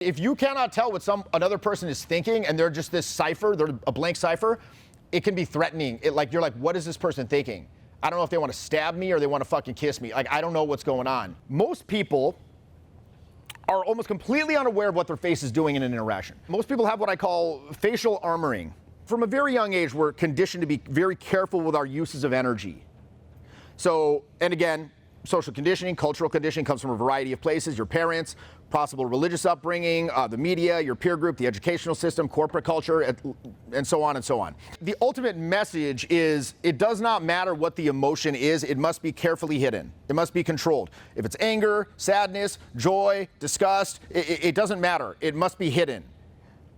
If you cannot tell what another person is thinking and they're just this cipher, they're a blank cipher, it can be threatening. You're like, what is this person thinking? I don't know if they want to stab me or they want to fucking kiss me. Like, I don't know what's going on. Most people are almost completely unaware of what their face is doing in an interaction. Most people have what I call facial armoring. From a very young age, we're conditioned to be very careful with our uses of energy. So, and again, social conditioning, cultural conditioning comes from a variety of places: your parents, possible religious upbringing, the media, your peer group, the educational system, corporate culture, and so on and so on. The ultimate message is it does not matter what the emotion is, it must be carefully hidden. It must be controlled. If it's anger, sadness, joy, disgust, it doesn't matter. It must be hidden.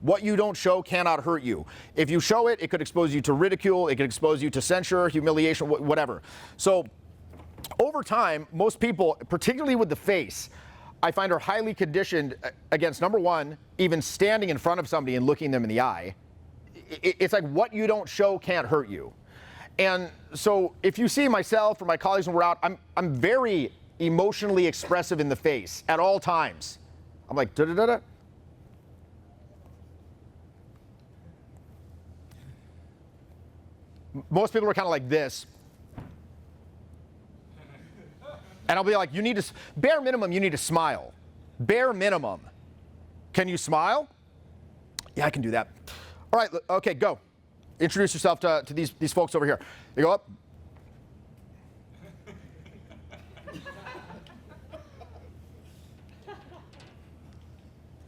What you don't show cannot hurt you. If you show it, it could expose you to ridicule, it could expose you to censure, humiliation, whatever. So, over time, most people, particularly with the face, I find are highly conditioned against, number one, even standing in front of somebody and looking them in the eye. It's like what you don't show can't hurt you. And so if you see myself or my colleagues when we're out, I'm very emotionally expressive in the face at all times. I'm like, da-da-da-da. Most people are kind of like this. And I'll be like, you need to, bare minimum, you need to smile. Bare minimum. Can you smile? Yeah, I can do that. All right, okay, go. Introduce yourself to these folks over here. You go up.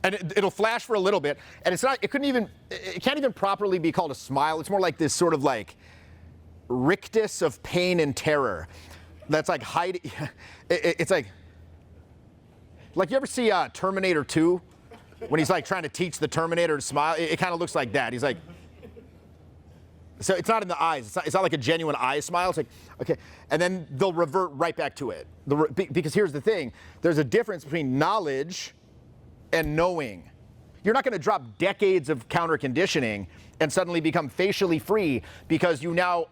And it'll flash for a little bit, and it can't even properly be called a smile. It's more like this sort of like rictus of pain and terror. That's like hiding. It's like you ever see Terminator 2 when he's like trying to teach the Terminator to smile? It kind of looks like that. He's like, so it's not in the eyes. It's not like a genuine eye smile. It's like, okay, and then they'll revert right back to it. Because here's the thing: there's a difference between knowledge and knowing. You're not going to drop decades of counter conditioning and suddenly become facially free because you now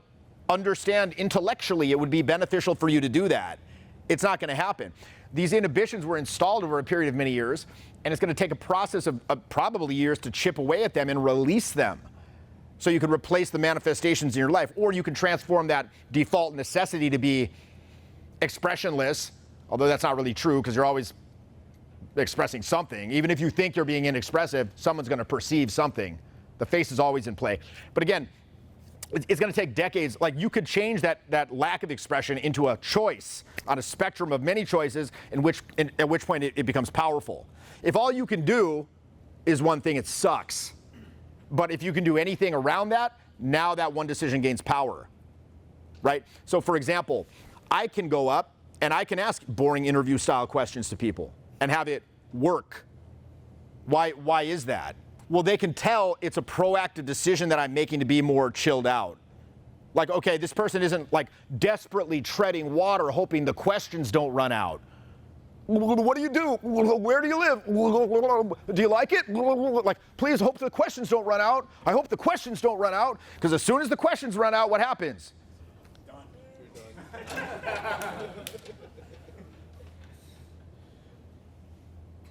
understand intellectually it would be beneficial for you to do that. It's not going to happen. These inhibitions were installed over a period of many years, and it's going to take a process of probably years to chip away at them and release them so you can replace the manifestations in your life, or you can transform that default necessity to be expressionless, although that's not really true because you're always expressing something. Even if you think you're being inexpressive, someone's going to perceive something. The face is always in play. But again, it's going to take decades. Like, you could change that lack of expression into a choice on a spectrum of many choices, at which point it becomes powerful. If all you can do is one thing, it sucks. But if you can do anything around that, now that one decision gains power, right? So for example, I can go up and I can ask boring interview style questions to people and have it work. Why is that? Well, they can tell it's a proactive decision that I'm making to be more chilled out. Like, okay, this person isn't like desperately treading water hoping the questions don't run out. What do you do? Where do you live? Do you like it? Like, please hope the questions don't run out. I hope the questions don't run out, because as soon as the questions run out, what happens? Done.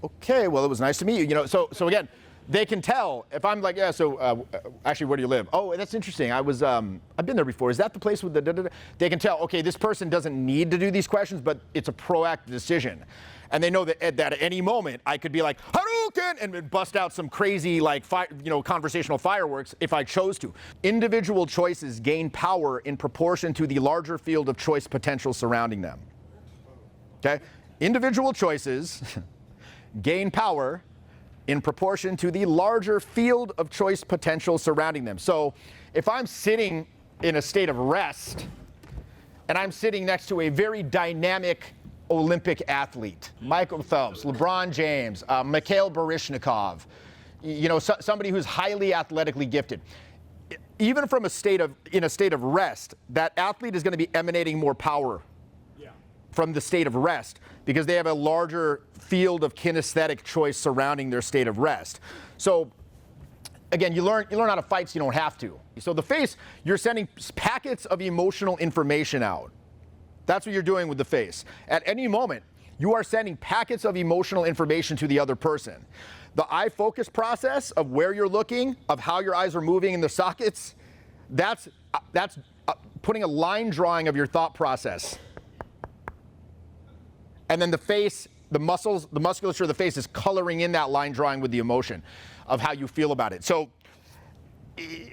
Okay, well, it was nice to meet you. You know, so again, they can tell if I'm like, yeah, so actually, where do you live? Oh, that's interesting. I've been there before. Is that the place with the da-da-da? They can tell, okay, this person doesn't need to do these questions, but it's a proactive decision. And they know that at any moment, I could be like, Hadouken, and bust out some crazy, like, conversational fireworks if I chose to. Individual choices gain power in proportion to the larger field of choice potential surrounding them. Okay? Individual choices gain power in proportion to the larger field of choice potential surrounding them. So if I'm sitting in a state of rest and I'm sitting next to a very dynamic Olympic athlete, Michael Phelps, LeBron James, Mikhail Baryshnikov, somebody who's highly athletically gifted, even from in a state of rest, that athlete is going to be emanating more power from the state of rest, because they have a larger field of kinesthetic choice surrounding their state of rest. So again, you learn how to fight so you don't have to. So the face, you're sending packets of emotional information out. That's what you're doing with the face. At any moment, You are sending packets of emotional information to the other person. The eye focus process of where you're looking, of how your eyes are moving in the sockets, that's putting a line drawing of your thought process. And then the face, the muscles, the musculature of the face is coloring in that line drawing with the emotion of how you feel about it. So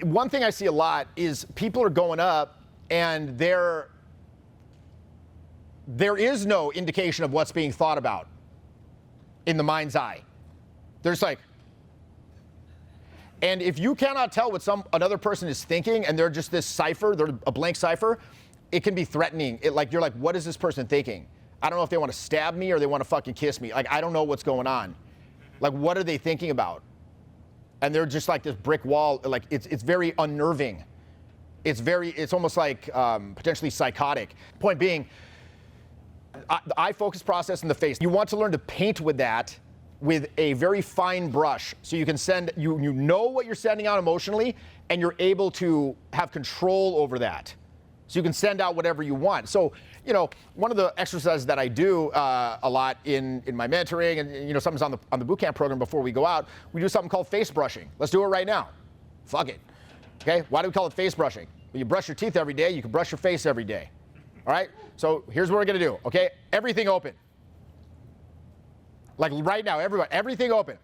one thing I see a lot is people are going up and there is no indication of what's being thought about in the mind's eye. There's like, and if you cannot tell what another person is thinking and they're just this cipher, they're a blank cipher, it can be threatening. You're like, what is this person thinking? I don't know if they want to stab me or they want to fucking kiss me. Like, I don't know what's going on. Like, what are they thinking about? And they're just like this brick wall. Like, it's very unnerving. It's almost like potentially psychotic. Point being, the eye focus process in the face. You want to learn to paint with that with a very fine brush, so you can send, you know what you're sending out emotionally, and you're able to have control over that. So you can send out whatever you want. So, one of the exercises that I do a lot in my mentoring, and something's on the boot camp program before we go out, we do something called face brushing. Let's do it right now. Fuck it. Okay? Why do we call it face brushing? Well, you brush your teeth every day, you can brush your face every day. All right? So here's what we're gonna do, okay? Everything open. Like right now, everything open.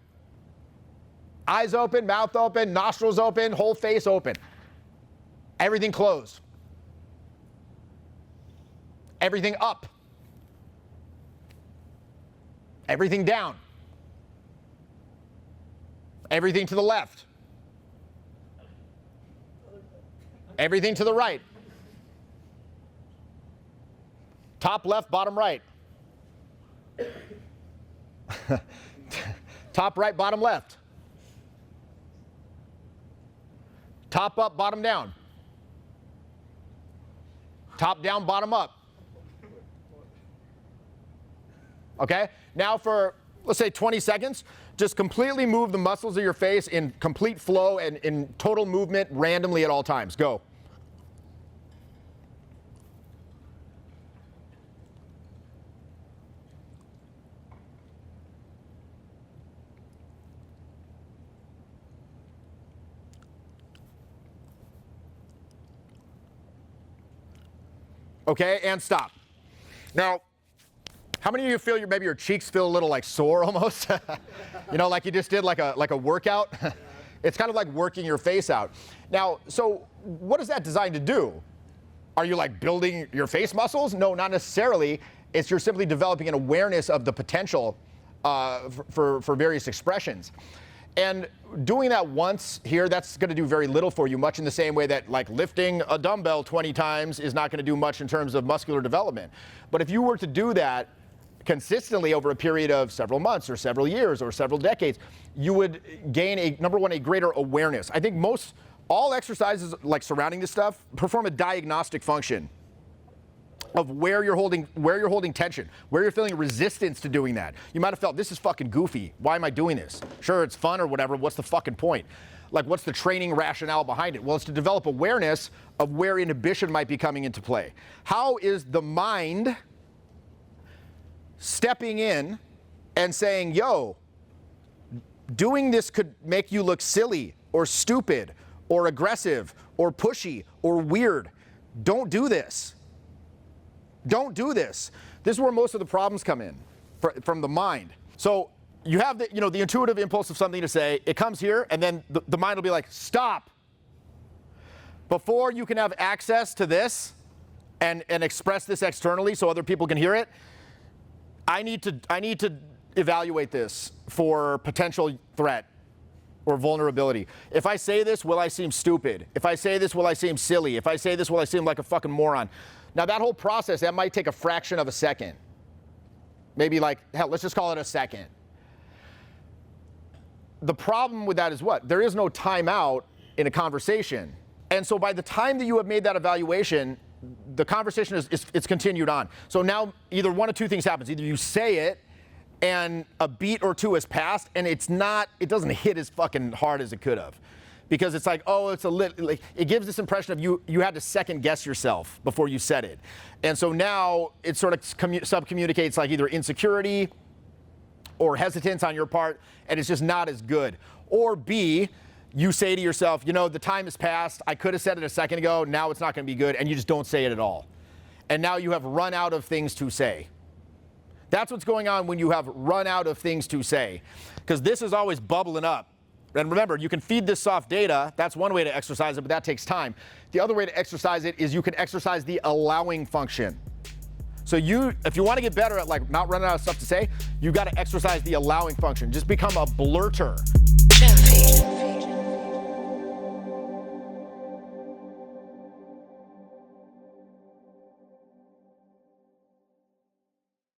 Eyes open, mouth open, nostrils open, whole face open. Everything closed. Everything up. Everything down. Everything to the left. Everything to the right. Top left, bottom right. Top right, bottom left. Top up, bottom down. Top down, bottom up. Okay? Now for, let's say 20 seconds, just completely move the muscles of your face in complete flow and in total movement randomly at all times. Go. Okay, and stop. Now, how many of you feel maybe your cheeks feel a little like sore almost? Like you just did like a workout? It's kind of like working your face out. Now, so what is that designed to do? Are you like building your face muscles? No, not necessarily. You're simply developing an awareness of the potential for various expressions. And doing that once here, that's going to do very little for you, much in the same way that like lifting a dumbbell 20 times is not going to do much in terms of muscular development. But if you were to do that consistently over a period of several months or several years or several decades, you would gain number one, a greater awareness. I think all exercises like surrounding this stuff perform a diagnostic function of where you're holding tension, where you're feeling resistance to doing that. You might have felt, this is fucking goofy. Why am I doing this? Sure, it's fun or whatever. What's the fucking point? Like, what's the training rationale behind it? Well, it's to develop awareness of where inhibition might be coming into play. How is the mind stepping in and saying, yo, doing this could make you look silly or stupid or aggressive or pushy or weird. Don't do this. Don't do this. This is where most of the problems come in, from the mind. So you have the intuitive impulse of something to say, it comes here, and then the mind will be like, stop. Before you can have access to this and express this externally so other people can hear it, I need to evaluate this for potential threat or vulnerability. If I say this, will I seem stupid? If I say this, will I seem silly? If I say this, will I seem like a fucking moron? Now that whole process, that might take a fraction of a second. Maybe like, hell, let's just call it a second. The problem with that is what? There is no timeout in a conversation. And so by the time that you have made that evaluation, the conversation it's continued on. So now either one of two things happens. Either you say it and a beat or two has passed and it doesn't hit as fucking hard as it could have. because it's like, oh, it's like, it gives this impression of you had to second guess yourself before you said it. And so now it sort of sub-communicates like either insecurity or hesitance on your part, and it's just not as good. Or B, you say to yourself, you know, the time has passed, I could have said it a second ago, now it's not going to be good, and you just don't say it at all. And now you have run out of things to say. That's what's going on when you have run out of things to say, because this is always bubbling up. And remember, you can feed this soft data. That's one way to exercise it, but that takes time. The other way to exercise it is you can exercise the allowing function. So if you want to get better at like not running out of stuff to say, you've got to exercise the allowing function. Just become a blurter.